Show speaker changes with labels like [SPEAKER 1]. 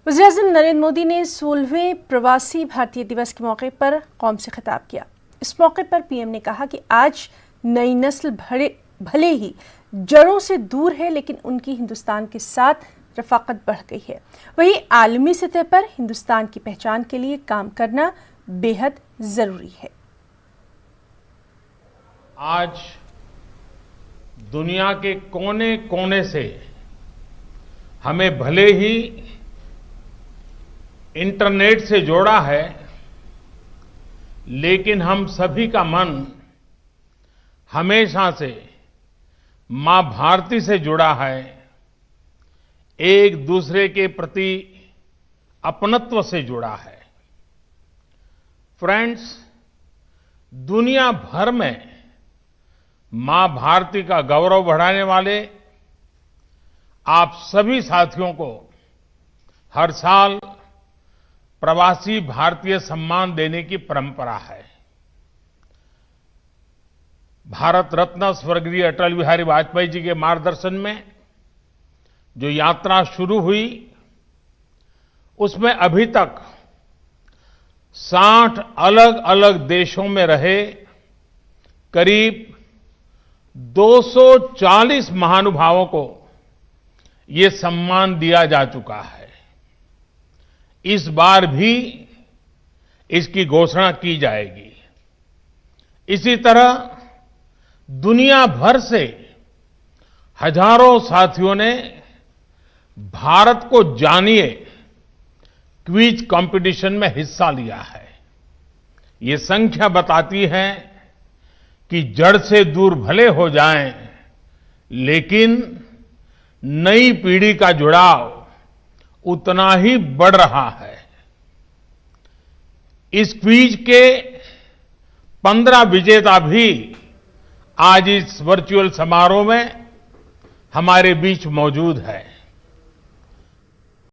[SPEAKER 1] वज़ीर-ए-आज़म नरेंद्र मोदी ने 16वें प्रवासी भारतीय दिवस के मौके पर कौम से खिताब किया। इस मौके पर पीएम ने कहा कि आज नई नस्ल भले ही जड़ों से दूर है, लेकिन उनकी हिंदुस्तान के साथ रफ़ाक़त बढ़ गई है। वहीं आलमी सतह पर हिंदुस्तान की पहचान के लिए काम करना बेहद ज़रूरी है।
[SPEAKER 2] आज दुनिया के कोने कोने से हमें भले ही इंटरनेट से जोड़ा है, लेकिन हम सभी का मन हमेशा से मां भारती से जुड़ा है, एक दूसरे के प्रति अपनत्व से जुड़ा है। फ्रेंड्स, दुनिया भर में मां भारती का गौरव बढ़ाने वाले आप सभी साथियों को हर साल प्रवासी भारतीय सम्मान देने की परंपरा है। भारत रत्न स्वर्गीय अटल बिहारी वाजपेयी जी के मार्गदर्शन में जो यात्रा शुरू हुई, उसमें अभी तक 60 अलग अलग देशों में रहे करीब 240 महानुभावों को ये सम्मान दिया जा चुका है। इस बार भी इसकी घोषणा की जाएगी। इसी तरह दुनिया भर से हजारों साथियों ने भारत को जानिए क्विज कंपटीशन में हिस्सा लिया है। ये संख्या बताती है कि जड़ से दूर भले हो जाएं, लेकिन नई पीढ़ी का जुड़ाव उतना ही बढ़ रहा है। इस क्विज के 15 विजेता भी आज इस वर्चुअल समारोह में हमारे बीच मौजूद है।